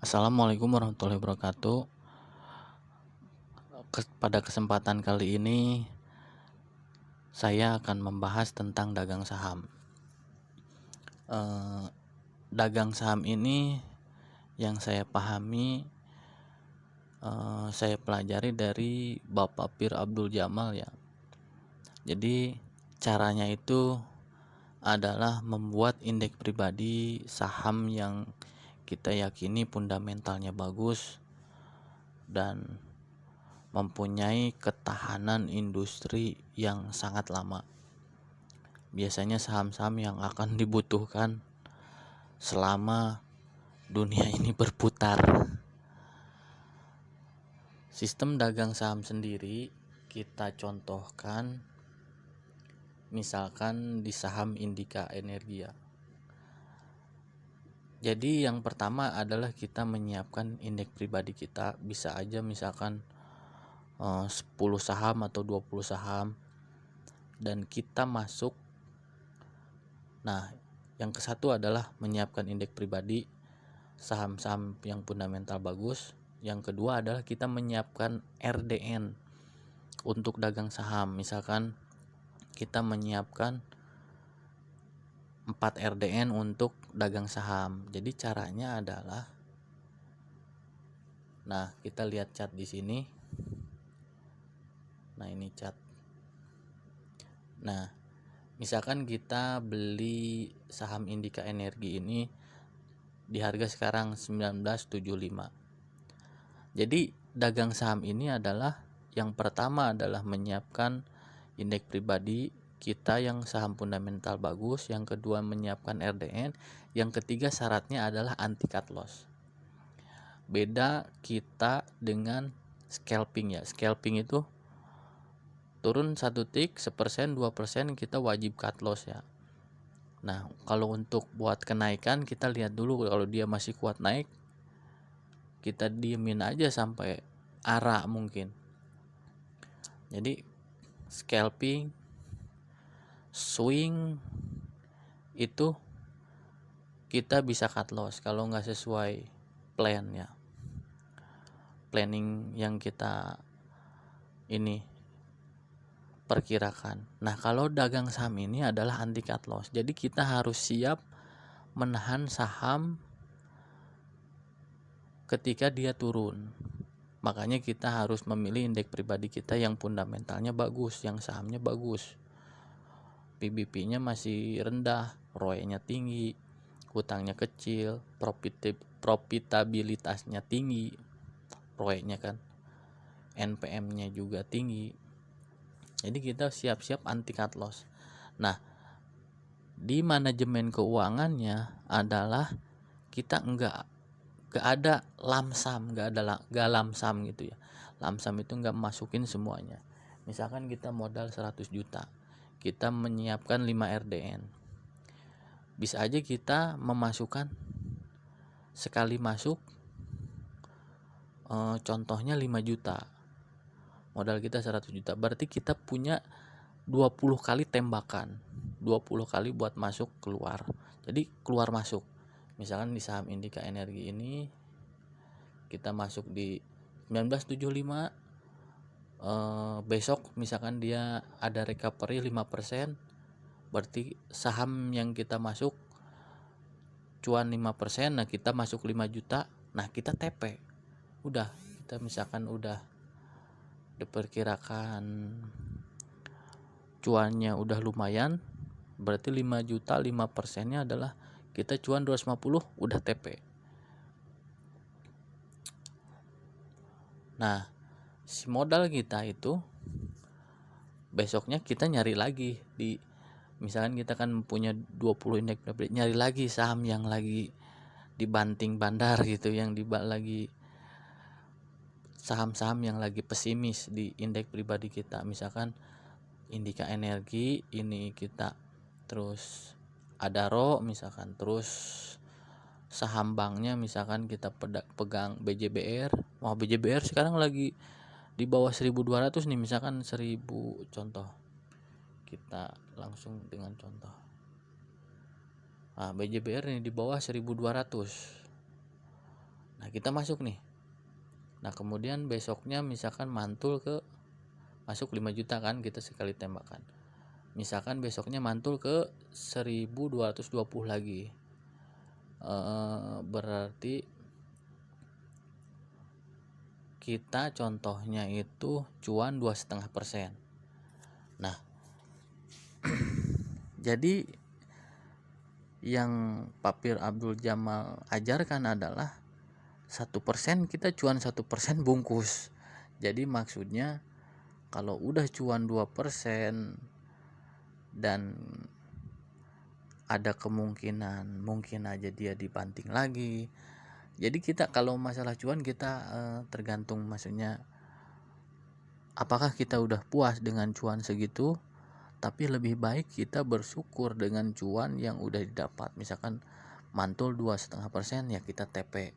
Assalamualaikum warahmatullahi wabarakatuh. Pada kesempatan kali ini saya akan membahas tentang dagang saham. Dagang saham ini yang saya pahami, saya pelajari dari Bapak Pir Abdul Jamal ya. Jadi caranya itu adalah membuat indeks pribadi saham yang kita yakini fundamentalnya bagus dan mempunyai ketahanan industri yang sangat lama. Biasanya saham-saham yang akan dibutuhkan selama dunia ini berputar. Sistem dagang saham sendiri kita contohkan misalkan di saham Indika Energia. Jadi yang pertama adalah kita menyiapkan indeks pribadi kita, bisa aja misalkan 10 saham atau 20 saham, dan kita masuk. Nah, yang kesatu adalah menyiapkan indeks pribadi saham-saham yang fundamental bagus. Yang kedua adalah kita menyiapkan RDN untuk dagang saham. Misalkan kita menyiapkan 4 RDN untuk dagang saham. Jadi caranya adalah, nah kita lihat chart di sini. Nah ini chart. Nah, misalkan kita beli saham Indika Energi ini di harga sekarang 1975. Jadi dagang saham ini adalah yang pertama adalah menyiapkan indeks pribadi kita yang saham fundamental bagus, yang kedua menyiapkan RDN, yang ketiga syaratnya adalah anti cut loss. Beda kita dengan scalping ya. Scalping itu turun 1 tick 1%, 2% kita wajib cut loss ya. Nah, kalau untuk buat kenaikan kita lihat dulu, kalau dia masih kuat naik kita diemin aja sampai arah mungkin. Jadi scalping, swing itu kita bisa cut loss kalau nggak sesuai plan ya, planning yang kita ini perkirakan. Nah, kalau dagang saham ini adalah anti cut loss, jadi kita harus siap menahan saham ketika dia turun. Makanya kita harus memilih indeks pribadi kita yang fundamentalnya bagus, yang sahamnya bagus, PBP-nya masih rendah, ROE-nya tinggi, hutangnya kecil, profitabilitasnya tinggi, ROE-nya kan, NPM-nya juga tinggi. Jadi kita siap-siap anti cut loss. Nah, di manajemen keuangannya adalah kita enggak ada lamsam, enggak lamsam gitu ya. Lamsam itu enggak masukin semuanya. Misalkan kita modal 100 juta, kita menyiapkan 5 RDN. Bisa aja kita memasukkan sekali masuk contohnya 5 juta. Modal kita 100 juta. Berarti kita punya 20 kali tembakan. 20 kali buat masuk keluar. Jadi keluar masuk. Misalkan di saham Indika Energi ini kita masuk di 1975, besok misalkan dia ada recovery 5%, berarti saham yang kita masuk cuan 5%, nah kita masuk 5 juta, nah kita TP. Udah, kita misalkan udah diperkirakan cuannya udah lumayan, berarti 5 juta 5%-nya adalah kita cuan 250, udah TP. Nah, si modal kita itu besoknya kita nyari lagi di, misalkan kita kan punya 20 indeks, nyari lagi saham yang lagi dibanting bandar gitu, yang lagi saham-saham yang lagi pesimis di indeks pribadi kita. Misalkan Indika Energi ini kita, terus Adaro misalkan, terus saham banknya misalkan kita pegang BJBR. Wah, BJBR sekarang lagi di bawah 1200 nih, misalkan 1000 contoh. Kita langsung dengan contoh. Nah, BJBR ini di bawah 1200. Nah kita masuk nih. Nah kemudian besoknya misalkan mantul ke masuk 5 juta kan, kita sekali tembakan. Misalkan besoknya mantul ke 1220 lagi. Berarti kita contohnya itu cuan 2,5%. Nah jadi yang Pak Pir Abdul Jamal ajarkan adalah 1% kita cuan 1% bungkus. Jadi maksudnya kalau udah cuan 2% dan ada kemungkinan mungkin aja dia dibanting lagi. Jadi kita kalau masalah cuan kita tergantung, maksudnya apakah kita udah puas dengan cuan segitu, tapi lebih baik kita bersyukur dengan cuan yang udah didapat. Misalkan mantul 2,5% ya kita TP,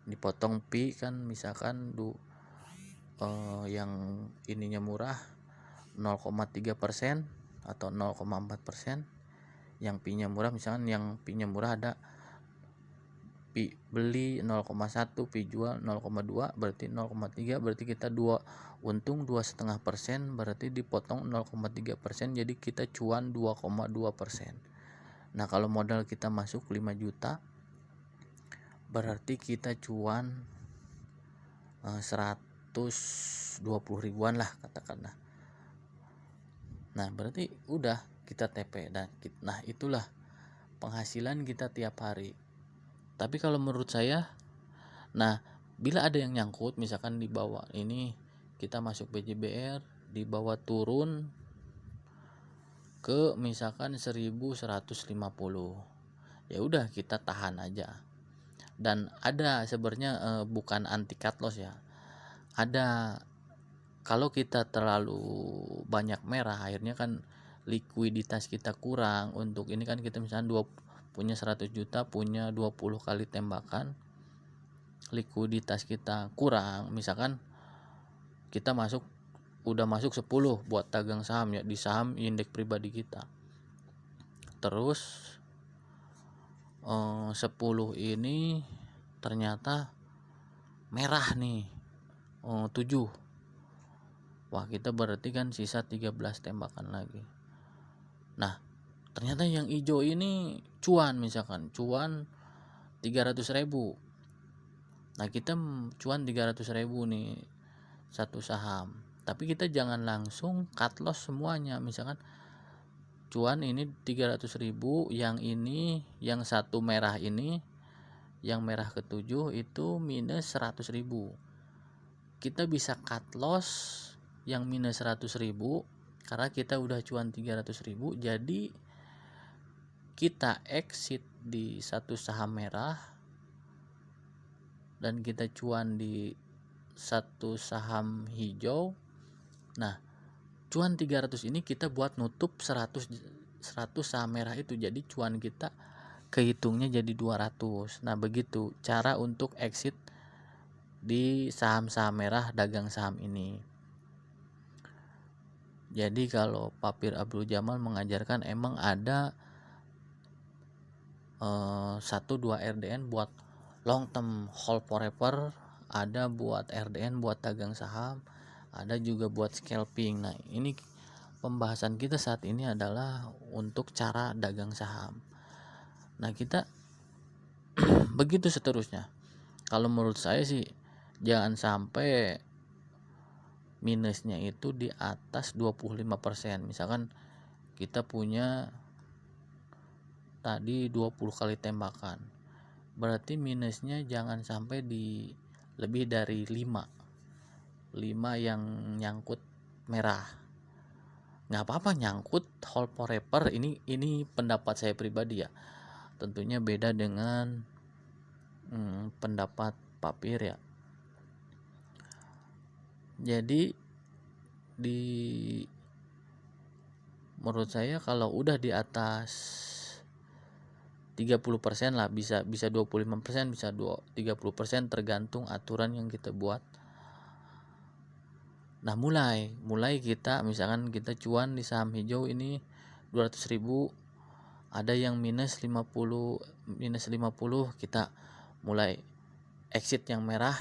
dipotong pi kan, misalkan yang ininya murah 0,3% atau 0,4%, yang pi nya murah, misalkan yang pi nya murah ada pi beli 0,1, pi jual 0,2, berarti 0,3, berarti kita untung 2,5%, berarti dipotong 0,3%, jadi kita cuan 2,2%. Nah kalau modal kita masuk 5 juta berarti kita cuan 120 ribuan lah katakanlah. Nah berarti udah kita TP. Nah itulah penghasilan kita tiap hari. Tapi kalau menurut saya, nah bila ada yang nyangkut, misalkan di bawah ini kita masuk BJBR, di bawah turun ke misalkan 1150, ya udah kita tahan aja. Dan ada sebenarnya bukan anti cut loss ya, ada kalau kita terlalu banyak merah akhirnya kan likuiditas kita kurang. Untuk ini kan kita misalnya punya 100 juta, punya 20 kali tembakan, likuiditas kita kurang, misalkan kita udah masuk 10 buat dagang saham ya, di saham indeks pribadi kita, terus 10 ini ternyata merah nih 7, wah kita berarti kan sisa 13 tembakan lagi. Nah ternyata yang hijau ini cuan, misalkan cuan 300.000. Nah kita cuan 300.000 nih satu saham, tapi kita jangan langsung cut loss semuanya. Misalkan cuan ini 300.000, yang ini yang satu merah ini, yang merah ke-7 itu minus 100.000, kita bisa cut loss yang minus 100.000 karena kita udah cuan 300.000. Jadi kita exit di satu saham merah dan kita cuan di satu saham hijau. Nah cuan 300 ini kita buat nutup 100 saham merah itu, jadi cuan kita kehitungnya jadi 200. Nah begitu cara untuk exit di saham-saham merah dagang saham ini. Jadi kalau Pak Pir Abdul Jamal mengajarkan emang ada 1-2 RDN buat long term hold forever, ada buat RDN buat dagang saham, ada juga buat scalping. Nah ini pembahasan kita saat ini adalah untuk cara dagang saham. Nah kita begitu seterusnya. Kalau menurut saya sih jangan sampai minusnya itu di atas 25%. Misalkan kita punya tadi 20 kali tembakan, berarti minusnya jangan sampai di lebih dari 5 yang nyangkut merah. Nggak apa-apa nyangkut hold forever, ini pendapat saya pribadi ya, tentunya beda dengan pendapat Pak Pir ya. Jadi menurut saya kalau udah di atas 30% lah, bisa 25%, bisa 30%, tergantung aturan yang kita buat. Nah mulai kita misalkan kita cuan di saham hijau ini 200.000, ada yang minus 50, kita mulai exit yang merah,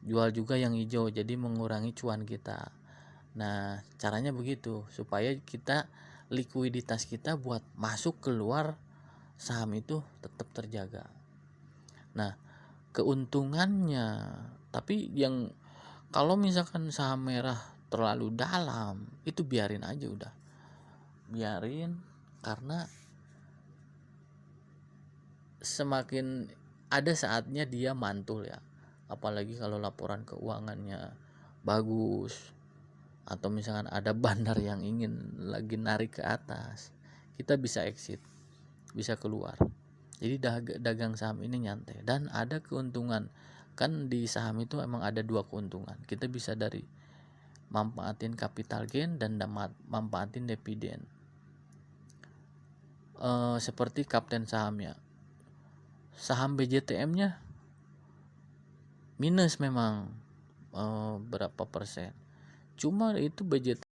jual juga yang hijau, jadi mengurangi cuan kita. Nah, caranya begitu supaya kita likuiditas kita buat masuk keluar saham itu tetap terjaga. Nah, keuntungannya, tapi yang kalau misalkan saham merah terlalu dalam, itu biarin aja udah. Biarin, karena semakin ada saatnya dia mantul ya. Apalagi kalau laporan keuangannya bagus, atau misalkan ada bandar yang ingin lagi narik ke atas, kita bisa exit, bisa keluar. Jadi dagang saham ini nyantai dan ada keuntungan. Kan di saham itu emang ada dua keuntungan. Kita bisa dari manfaatin capital gain dan manfaatin dividen. Seperti kapten sahamnya, saham BJTM-nya minus memang berapa persen. Cuma itu BJTM